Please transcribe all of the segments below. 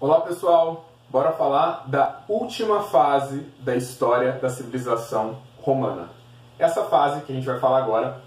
Olá pessoal, bora falar da última fase da história da civilização romana. Essa fase que a gente vai falar agora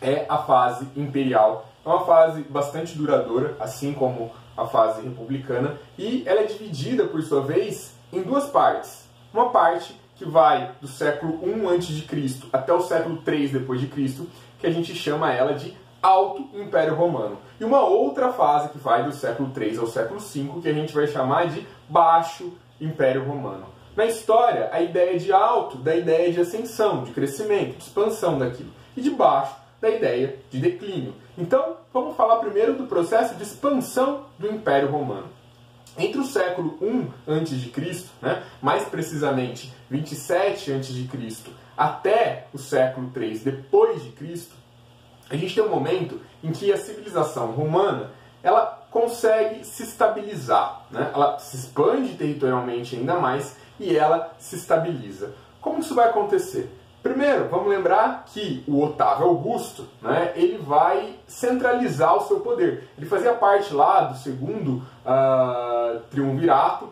é a fase imperial. É uma fase bastante duradoura, assim como a fase republicana, e ela é dividida, por sua vez, em duas partes. Uma parte que vai do século I a.C. até o século III d.C., que a gente chama ela de Alto Império Romano. E uma outra fase que vai do século III ao século V, que a gente vai chamar de Baixo Império Romano. Na história, a ideia de alto da ideia de ascensão, de crescimento, de expansão daquilo. E de baixo, da ideia de declínio. Então, vamos falar primeiro do processo de expansão do Império Romano. Entre o século I a.C., mais precisamente 27 a.C., até o século III d.C., a gente tem um momento em que a civilização romana ela consegue se estabilizar, ela se expande territorialmente ainda mais e ela se estabiliza. Como isso vai acontecer? Primeiro, vamos lembrar que o Otávio Augusto, ele vai centralizar o seu poder. Ele fazia parte lá do segundo triunvirato,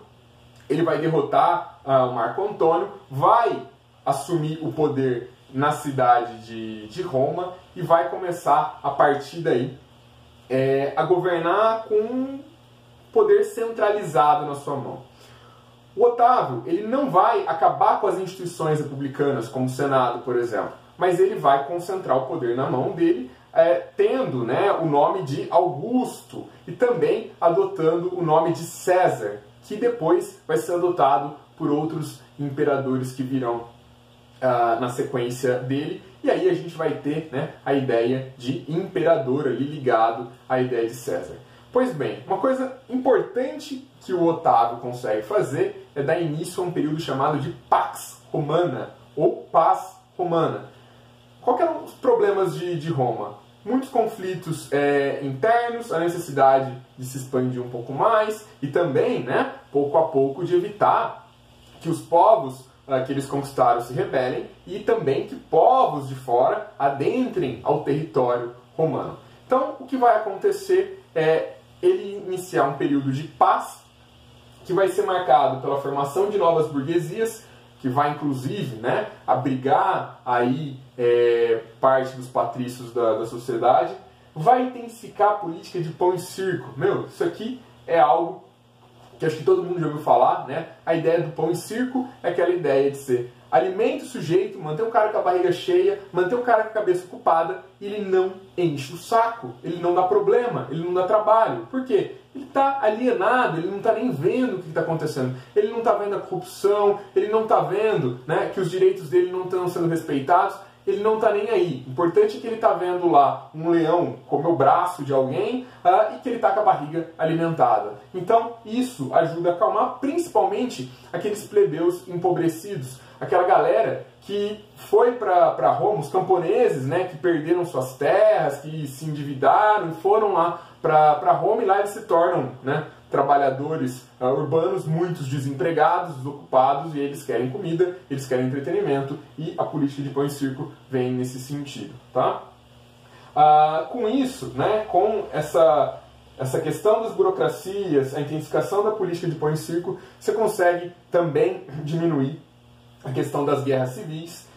ele vai derrotar o Marco Antônio, vai assumir o poder na cidade de Roma e vai começar, a partir daí, a governar com um poder centralizado na sua mão. O Otávio ele não vai acabar com as instituições republicanas, como o Senado, por exemplo, mas ele vai concentrar o poder na mão dele, tendo o nome de Augusto e também adotando o nome de César, que depois vai ser adotado por outros imperadores que virão na sequência dele, e aí a gente vai ter a ideia de imperador ali ligado à ideia de César. Pois bem, uma coisa importante que o Otávio consegue fazer é dar início a um período chamado de Pax Romana, ou Paz Romana. Quais eram os problemas de Roma? Muitos conflitos internos, a necessidade de se expandir um pouco mais, e também, pouco a pouco, de evitar que os povos que eles conquistaram se rebelem e também que povos de fora adentrem ao território romano. Então, o que vai acontecer é ele iniciar um período de paz que vai ser marcado pela formação de novas burguesias, que vai inclusive abrigar aí parte dos patrícios da sociedade, vai intensificar a política de pão e circo. Isso aqui é algo que acho que todo mundo já ouviu falar, A ideia do pão e circo é aquela ideia de ser alimenta o sujeito, manter um cara com a barriga cheia, manter um cara com a cabeça ocupada, e ele não enche o saco, ele não dá problema, ele não dá trabalho. Por quê? Ele está alienado, ele não está nem vendo o que está acontecendo, ele não está vendo a corrupção, ele não está vendo que os direitos dele não estão sendo respeitados, ele não está nem aí. O importante é que ele está vendo lá um leão comer o braço de alguém e que ele está com a barriga alimentada. Então isso ajuda a acalmar principalmente aqueles plebeus empobrecidos, aquela galera que foi para Roma, os camponeses que perderam suas terras, que se endividaram e foram lá para Roma, e lá eles se tornam trabalhadores urbanos, muitos desempregados, desocupados, e eles querem comida, eles querem entretenimento, e a política de pão e circo vem nesse sentido. Tá? Com isso, com essa questão das burocracias, a intensificação da política de pão e circo, você consegue também diminuir a questão das guerras civis,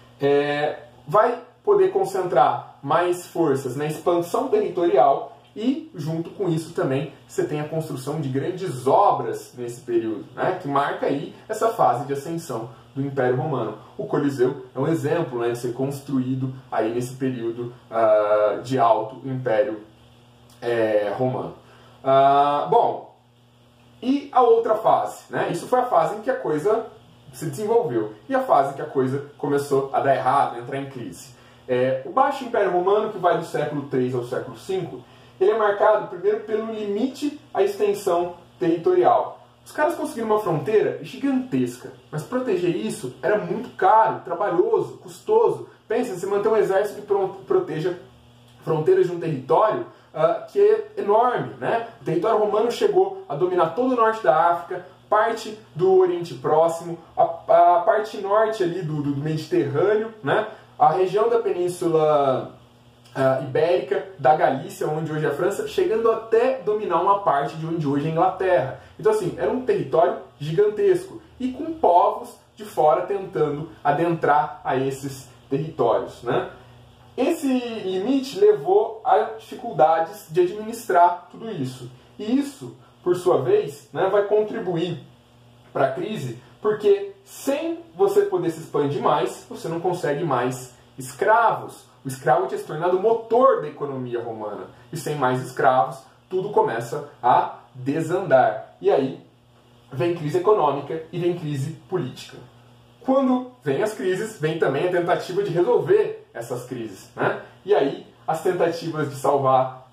vai poder concentrar mais forças na expansão territorial. E, junto com isso, também você tem a construção de grandes obras nesse período, que marca aí essa fase de ascensão do Império Romano. O Coliseu é um exemplo de ser construído aí nesse período de alto Império Romano. Bom, e a outra fase? Isso foi a fase em que a coisa se desenvolveu. E a fase em que a coisa começou a dar errado, a entrar em crise. O Baixo Império Romano, que vai do século III ao século V, ele é marcado primeiro pelo limite à extensão territorial. Os caras conseguiram uma fronteira gigantesca, mas proteger isso era muito caro, trabalhoso, custoso. Pensa, você manter um exército que proteja fronteiras de um território que é enorme. O território romano chegou a dominar todo o norte da África, parte do Oriente Próximo, a parte norte ali do Mediterrâneo, a região da Península ibérica, da Galícia, onde hoje é a França, chegando até dominar uma parte de onde hoje é a Inglaterra. Então assim, era um território gigantesco e com povos de fora tentando adentrar a esses territórios, né? Esse limite levou a dificuldades de administrar tudo isso. E isso, por sua vez, né, vai contribuir para a crise, porque sem você poder se expandir mais, você não consegue mais escravos. O escravo tinha se tornado o motor da economia romana. E sem mais escravos, tudo começa a desandar. E aí vem crise econômica e vem crise política. Quando vem as crises, vem também a tentativa de resolver essas crises, né? E aí as tentativas de salvar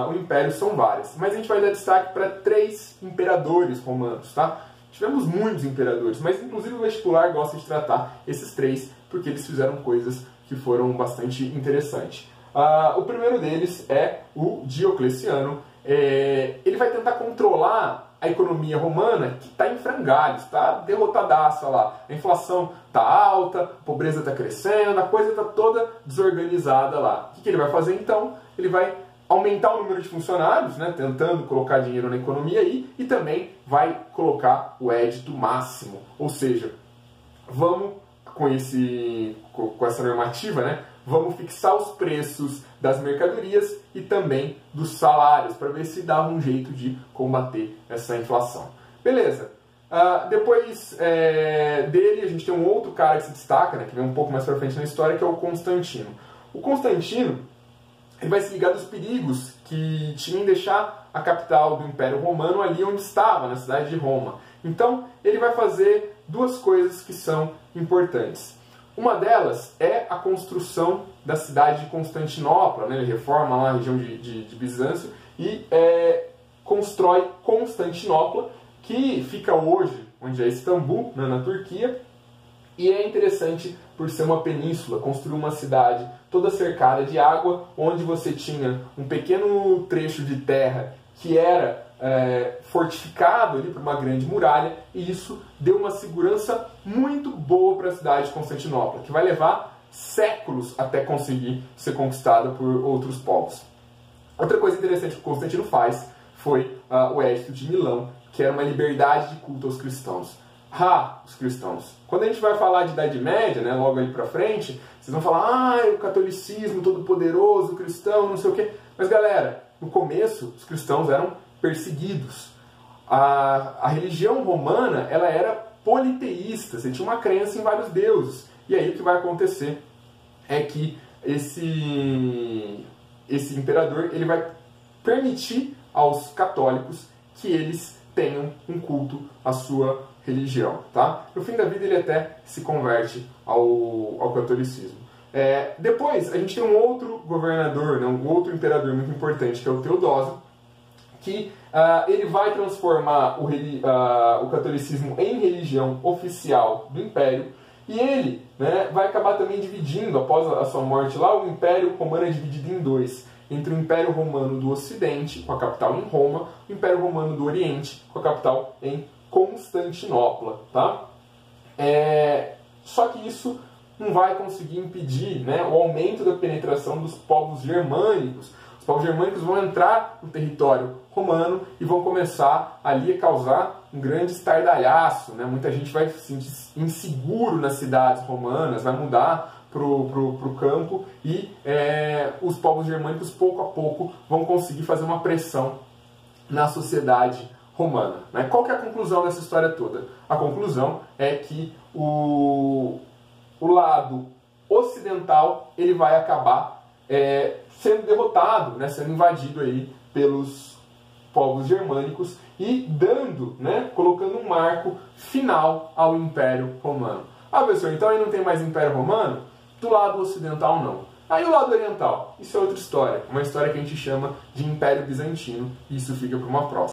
o império são várias. Mas a gente vai dar destaque para 3 imperadores romanos, tá? Tivemos muitos imperadores, mas inclusive o vestibular gosta de tratar esses 3 porque eles fizeram coisas que foram bastante interessantes. O primeiro deles é o Diocleciano. Ele vai tentar controlar a economia romana, que está em frangalhos, está derrotadaça lá. A inflação está alta, a pobreza está crescendo, a coisa está toda desorganizada lá. O que ele vai fazer então? Ele vai aumentar o número de funcionários, né, tentando colocar dinheiro na economia aí, e também vai colocar o édito máximo. Ou seja, vamos com essa normativa, né, vamos fixar os preços das mercadorias e também dos salários, para ver se dava um jeito de combater essa inflação. Beleza. Depois dele, a gente tem um outro cara que se destaca, né, que vem um pouco mais para frente na história, que é o Constantino. O Constantino ele vai se ligar dos perigos que tinha em deixar a capital do Império Romano ali onde estava, na cidade de Roma. Então, ele vai fazer 2 coisas que são importantes. Uma delas é a construção da cidade de Constantinopla, né? Ele reforma lá a região de Bizâncio e constrói Constantinopla, que fica hoje, onde é Istambul, né, na Turquia, e é interessante por ser uma península, construir uma cidade toda cercada de água, onde você tinha um pequeno trecho de terra que era fortificado ali por uma grande muralha, e isso deu uma segurança muito boa para a cidade de Constantinopla, que vai levar séculos até conseguir ser conquistada por outros povos. Outra coisa interessante que Constantino faz foi o Edito de Milão, que era uma liberdade de culto aos cristãos. Os cristãos. Quando a gente vai falar de Idade Média, né, logo ali pra frente, vocês vão falar, o catolicismo todo poderoso, o cristão, não sei o quê. Mas galera, no começo, os cristãos eram perseguidos. A religião romana, ela era politeísta, você tinha uma crença em vários deuses. E aí o que vai acontecer é que esse imperador ele vai permitir aos católicos que eles tenham um culto à sua religião, tá? No fim da vida ele até se converte ao catolicismo. Depois a gente tem um outro governador, né, um outro imperador muito importante, que é o Teodósio, que ele vai transformar o catolicismo em religião oficial do império, e ele, né, vai acabar também dividindo, após a sua morte lá, o Império Romano é dividido em 2, entre o Império Romano do Ocidente, com a capital em Roma, e o Império Romano do Oriente, com a capital em Constantinopla, tá? Só que isso não vai conseguir impedir, né, o aumento da penetração dos povos germânicos. Os povos germânicos vão entrar no território romano e vão começar ali a causar um grande estardalhaço, né? Muita gente vai se sentir inseguro nas cidades romanas, vai mudar pro campo, e os povos germânicos pouco a pouco vão conseguir fazer uma pressão na sociedade romana, né? Qual que é a conclusão dessa história toda? A conclusão é que o lado ocidental ele vai acabar sendo derrotado, né? Sendo invadido aí pelos povos germânicos e dando, né, colocando um marco final ao Império Romano. Professor, então aí não tem mais Império Romano? Do lado ocidental não. Aí o lado oriental, isso é outra história, uma história que a gente chama de Império Bizantino, e isso fica para uma próxima.